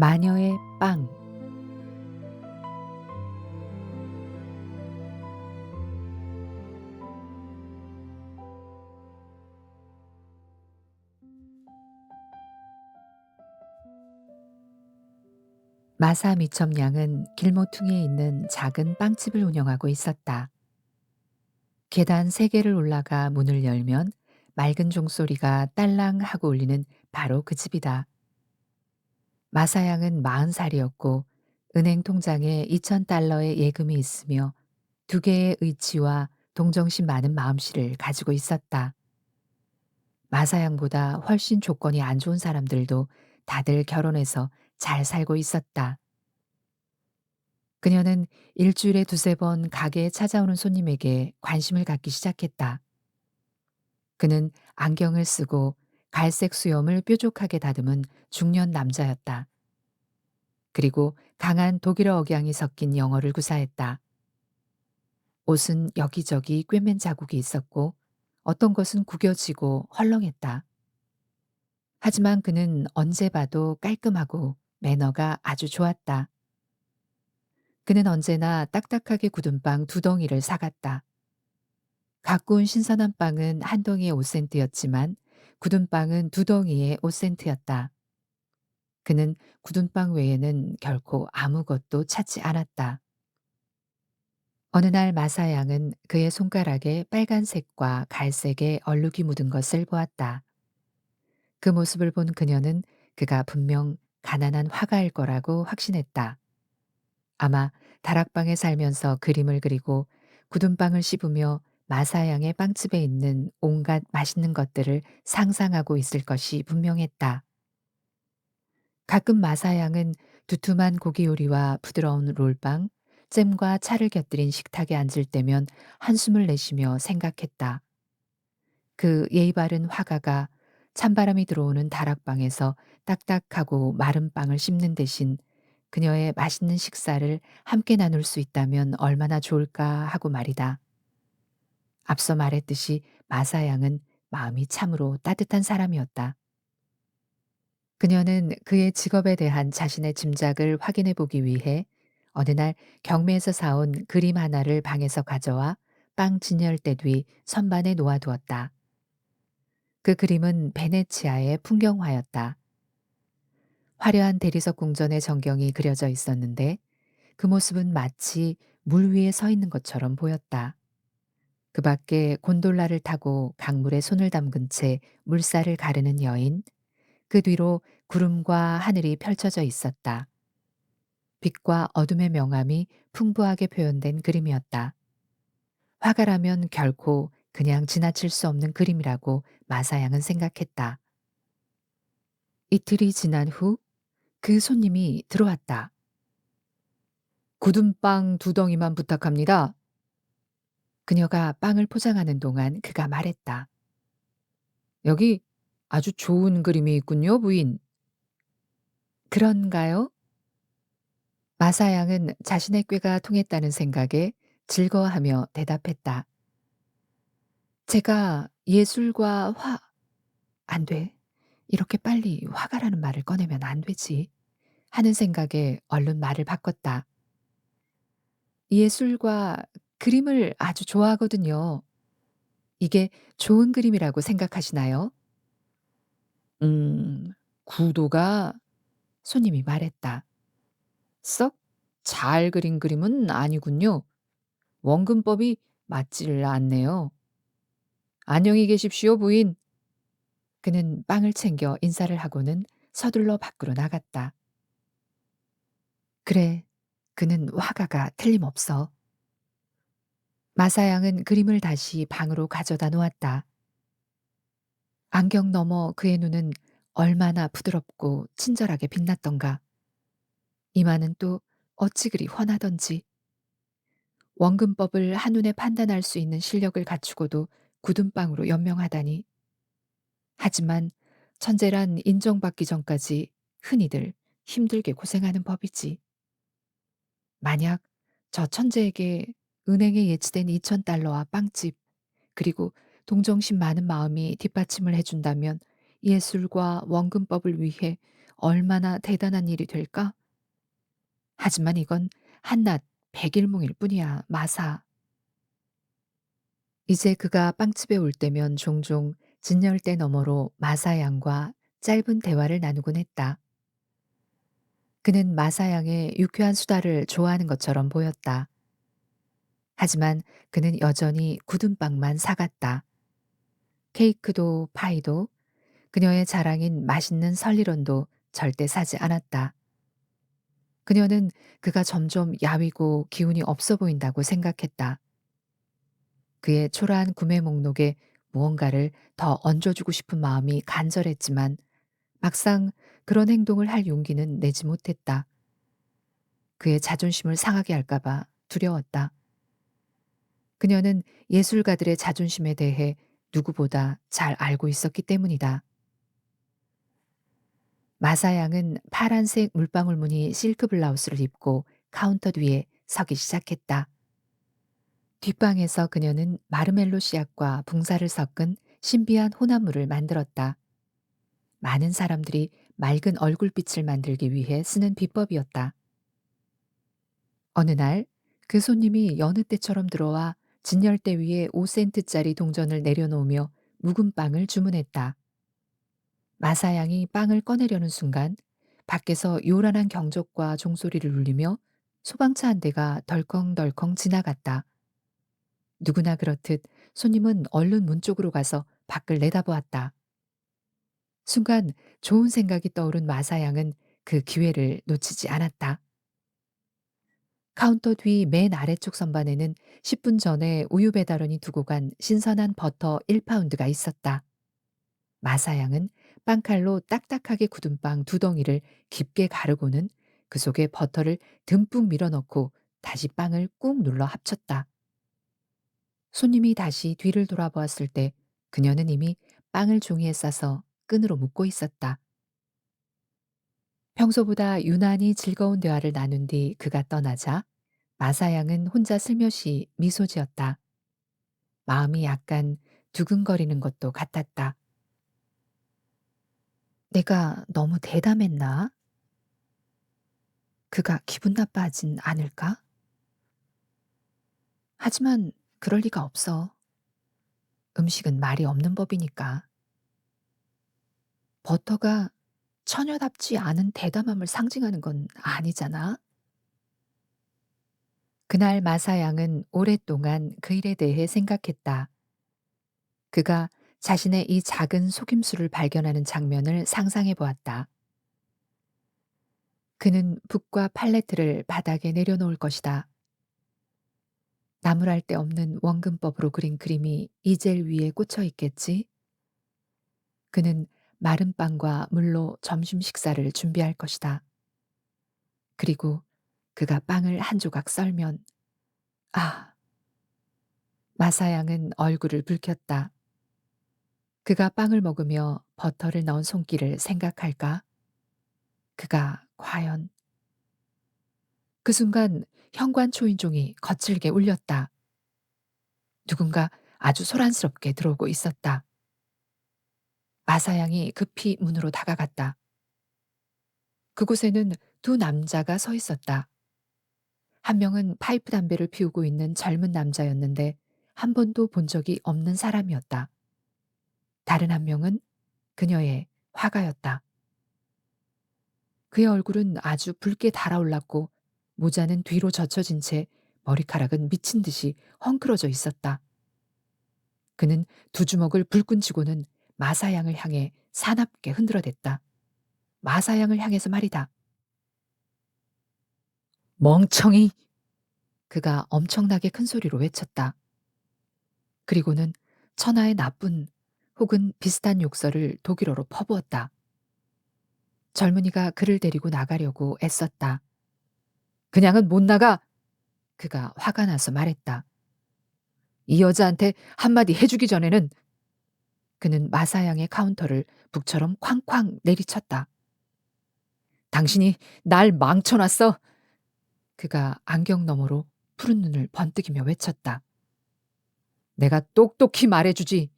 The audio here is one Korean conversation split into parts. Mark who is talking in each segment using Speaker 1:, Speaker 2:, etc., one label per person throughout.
Speaker 1: 마녀의 빵. 마사 미첩 양은 길모퉁이에 있는 작은 빵집을 운영하고 있었다. 계단 3개를 올라가 문을 열면 맑은 종소리가 딸랑 하고 울리는 바로 그 집이다. 마사 양은 40살이었고 은행 통장에 2,000달러의 예금이 있으며 2개의 의치와 동정심 많은 마음씨를 가지고 있었다. 마사 양보다 훨씬 조건이 안 좋은 사람들도 다들 결혼해서 잘 살고 있었다. 그녀는 일주일에 두세 번 가게에 찾아오는 손님에게 관심을 갖기 시작했다. 그는 안경을 쓰고 갈색 수염을 뾰족하게 다듬은 중년 남자였다. 그리고 강한 독일어 억양이 섞인 영어를 구사했다. 옷은 여기저기 꿰맨 자국이 있었고 어떤 것은 구겨지고 헐렁했다. 하지만 그는 언제 봐도 깔끔하고 매너가 아주 좋았다. 그는 언제나 딱딱하게 굳은 빵 2덩이를 사갔다. 갖고 온 신선한 빵은 한 덩이에 5센트였지만 굳은 빵은 2덩이에 5센트였다. 그는 굳은 빵 외에는 결코 아무것도 찾지 않았다. 어느 날 마사 양은 그의 손가락에 빨간색과 갈색의 얼룩이 묻은 것을 보았다. 그 모습을 본 그녀는 그가 분명 가난한 화가일 거라고 확신했다. 아마 다락방에 살면서 그림을 그리고 굳은 빵을 씹으며 마사양의 빵집에 있는 온갖 맛있는 것들을 상상하고 있을 것이 분명했다. 가끔 마사양은 두툼한 고기 요리와 부드러운 롤빵, 잼과 차를 곁들인 식탁에 앉을 때면 한숨을 내쉬며 생각했다. 그 예의 바른 화가가 찬바람이 들어오는 다락방에서 딱딱하고 마른 빵을 씹는 대신 그녀의 맛있는 식사를 함께 나눌 수 있다면 얼마나 좋을까 하고 말이다. 앞서 말했듯이 마사 양은 마음이 참으로 따뜻한 사람이었다. 그녀는 그의 직업에 대한 자신의 짐작을 확인해 보기 위해 어느 날 경매에서 사온 그림 하나를 방에서 가져와 빵 진열대 뒤 선반에 놓아두었다. 그 그림은 베네치아의 풍경화였다. 화려한 대리석 궁전의 전경이 그려져 있었는데 그 모습은 마치 물 위에 서 있는 것처럼 보였다. 그 밖에 곤돌라를 타고 강물에 손을 담근 채 물살을 가르는 여인, 그 뒤로 구름과 하늘이 펼쳐져 있었다. 빛과 어둠의 명암이 풍부하게 표현된 그림이었다. 화가라면 결코 그냥 지나칠 수 없는 그림이라고 마사양은 생각했다. 이틀이 지난 후 그 손님이 들어왔다. 굳은 빵 2덩이만 부탁합니다. 그녀가 빵을 포장하는 동안 그가 말했다. 여기 아주 좋은 그림이 있군요, 부인. 그런가요? 마사 양은 자신의 꾀가 통했다는 생각에 즐거워하며 대답했다. 제가 예술과 안 돼. 이렇게 빨리 화가라는 말을 꺼내면 안 되지. 하는 생각에 얼른 말을 바꿨다. 예술과 그림을 아주 좋아하거든요. 이게 좋은 그림이라고 생각하시나요? 음, 구도가 손님이 말했다. 썩 잘 그린 그림은 아니군요. 원근법이 맞지를 않네요. 안녕히 계십시오, 부인. 그는 빵을 챙겨 인사를 하고는 서둘러 밖으로 나갔다. 그래, 그는 화가가 틀림없어. 마사양은 그림을 다시 방으로 가져다 놓았다. 안경 너머 그의 눈은 얼마나 부드럽고 친절하게 빛났던가. 이마는 또 어찌 그리 훤하던지. 원근법을 한눈에 판단할 수 있는 실력을 갖추고도 굳은 빵으로 연명하다니. 하지만 천재란 인정받기 전까지 흔히들 힘들게 고생하는 법이지. 만약 저 천재에게 은행에 예치된 2,000달러와 빵집, 그리고 동정심 많은 마음이 뒷받침을 해준다면 예술과 원근법을 위해 얼마나 대단한 일이 될까? 하지만 이건 한낱 백일몽일 뿐이야, 마사. 이제 그가 빵집에 올 때면 종종 진열대 너머로 마사 양과 짧은 대화를 나누곤 했다. 그는 마사 양의 유쾌한 수다를 좋아하는 것처럼 보였다. 하지만 그는 여전히 굳은 빵만 사갔다. 케이크도 파이도 그녀의 자랑인 맛있는 설리런도 절대 사지 않았다. 그녀는 그가 점점 야위고 기운이 없어 보인다고 생각했다. 그의 초라한 구매 목록에 무언가를 더 얹어주고 싶은 마음이 간절했지만 막상 그런 행동을 할 용기는 내지 못했다. 그의 자존심을 상하게 할까봐 두려웠다. 그녀는 예술가들의 자존심에 대해 누구보다 잘 알고 있었기 때문이다. 마사양은 파란색 물방울 무늬 실크 블라우스를 입고 카운터 뒤에 서기 시작했다. 뒷방에서 그녀는 마르멜로 씨앗과 붕사를 섞은 신비한 혼합물을 만들었다. 많은 사람들이 맑은 얼굴빛을 만들기 위해 쓰는 비법이었다. 어느 날 그 손님이 여느 때처럼 들어와 진열대 위에 5센트짜리 동전을 내려놓으며 묵은 빵을 주문했다. 마사양이 빵을 꺼내려는 순간 밖에서 요란한 경적과 종소리를 울리며 소방차 한 대가 덜컹덜컹 지나갔다. 누구나 그렇듯 손님은 얼른 문 쪽으로 가서 밖을 내다보았다. 순간 좋은 생각이 떠오른 마사양은 그 기회를 놓치지 않았다. 카운터 뒤 맨 아래쪽 선반에는 10분 전에 우유 배달원이 두고 간 신선한 버터 1파운드가 있었다. 마사양은 빵칼로 딱딱하게 굳은 빵 두 덩이를 깊게 가르고는 그 속에 버터를 듬뿍 밀어넣고 다시 빵을 꾹 눌러 합쳤다. 손님이 다시 뒤를 돌아보았을 때 그녀는 이미 빵을 종이에 싸서 끈으로 묶고 있었다. 평소보다 유난히 즐거운 대화를 나눈 뒤 그가 떠나자 마사양은 혼자 슬며시 미소 지었다. 마음이 약간 두근거리는 것도 같았다. 내가 너무 대담했나? 그가 기분 나빠하진 않을까? 하지만 그럴 리가 없어. 음식은 말이 없는 법이니까. 버터가 처녀답지 않은 대담함을 상징하는 건 아니잖아. 그날 마사양은 오랫동안 그 일에 대해 생각했다. 그가 자신의 이 작은 속임수를 발견하는 장면을 상상해 보았다. 그는 붓과 팔레트를 바닥에 내려놓을 것이다. 나무랄 데 없는 원근법으로 그린 그림이 이젤 위에 꽂혀 있겠지? 그는 마른 빵과 물로 점심 식사를 준비할 것이다. 그리고 그가 빵을 한 조각 썰면, 아, 마사양은 얼굴을 붉혔다. 그가 빵을 먹으며 버터를 넣은 손길을 생각할까? 그가 과연 그 순간 현관 초인종이 거칠게 울렸다. 누군가 아주 소란스럽게 들어오고 있었다. 마사양이 급히 문으로 다가갔다. 그곳에는 두 남자가 서 있었다. 한 명은 파이프 담배를 피우고 있는 젊은 남자였는데 한 번도 본 적이 없는 사람이었다. 다른 한 명은 그녀의 화가였다. 그의 얼굴은 아주 붉게 달아올랐고 모자는 뒤로 젖혀진 채 머리카락은 미친 듯이 헝클어져 있었다. 그는 두 주먹을 불끈 쥐고는 마사양을 향해 사납게 흔들어댔다. 마사양을 향해서 말이다. 멍청이! 그가 엄청나게 큰 소리로 외쳤다. 그리고는 천하의 나쁜 혹은 비슷한 욕설을 독일어로 퍼부었다. 젊은이가 그를 데리고 나가려고 애썼다. 그냥은 못 나가! 그가 화가 나서 말했다. 이 여자한테 한마디 해주기 전에는 그는 마사양의 카운터를 북처럼 쾅쾅 내리쳤다. 당신이 날 망쳐놨어! 그가 안경 너머로 푸른 눈을 번뜩이며 외쳤다. 내가 똑똑히 말해주지.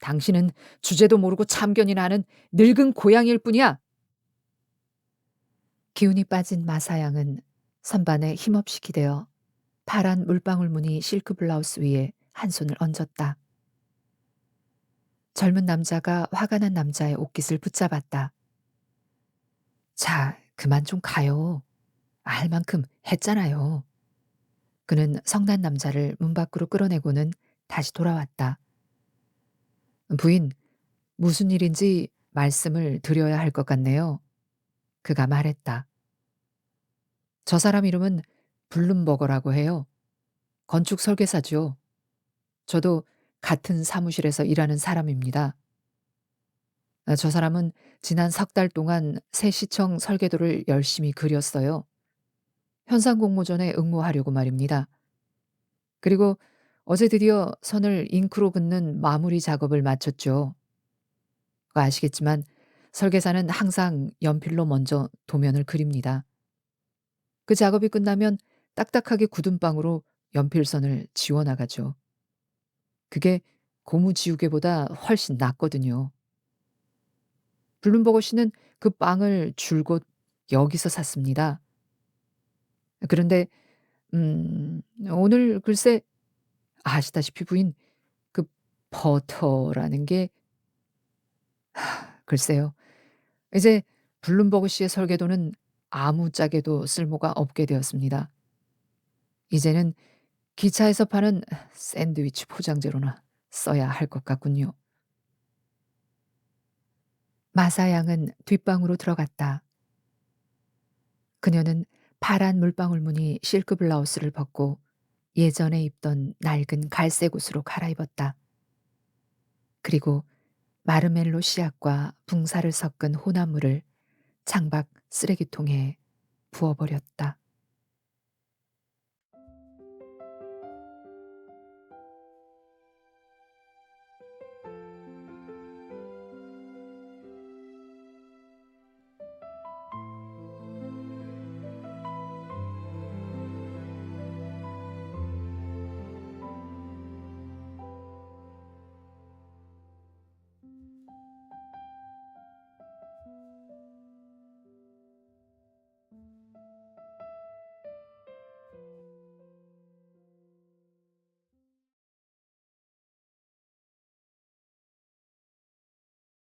Speaker 1: 당신은 주제도 모르고 참견이나 하는 늙은 고양이일 뿐이야. 기운이 빠진 마사양은 선반에 힘없이 기대어 파란 물방울 무늬 실크 블라우스 위에 한 손을 얹었다. 젊은 남자가 화가 난 남자의 옷깃을 붙잡았다. 자, 그만 좀 가요. 할 만큼 했잖아요. 그는 성난 남자를 문 밖으로 끌어내고는 다시 돌아왔다. 부인, 무슨 일인지 말씀을 드려야 할 것 같네요. 그가 말했다. 저 사람 이름은 블룸버거라고 해요. 건축 설계사죠. 저도 같은 사무실에서 일하는 사람입니다. 저 사람은 지난 석 달 동안 새 시청 설계도를 열심히 그렸어요. 현상 공모전에 응모하려고 말입니다. 그리고 어제 드디어 선을 잉크로 긋는 마무리 작업을 마쳤죠. 아시겠지만 설계사는 항상 연필로 먼저 도면을 그립니다. 그 작업이 끝나면 딱딱하게 굳은 빵으로 연필선을 지워나가죠. 그게 고무 지우개보다 훨씬 낫거든요. 블룸버거 씨는 그 빵을 줄곧 여기서 샀습니다. 그런데 오늘 글쎄 아시다시피 부인 그 버터라는 게 글쎄요. 이제 블룸버그 씨의 설계도는 아무짝에도 쓸모가 없게 되었습니다. 이제는 기차에서 파는 샌드위치 포장재로나 써야 할 것 같군요. 마사양은 뒷방으로 들어갔다. 그녀는 파란 물방울 무늬 실크 블라우스를 벗고 예전에 입던 낡은 갈색 옷으로 갈아입었다. 그리고 마르멜로 씨앗과 붕사를 섞은 혼합물을 창밖 쓰레기통에 부어버렸다.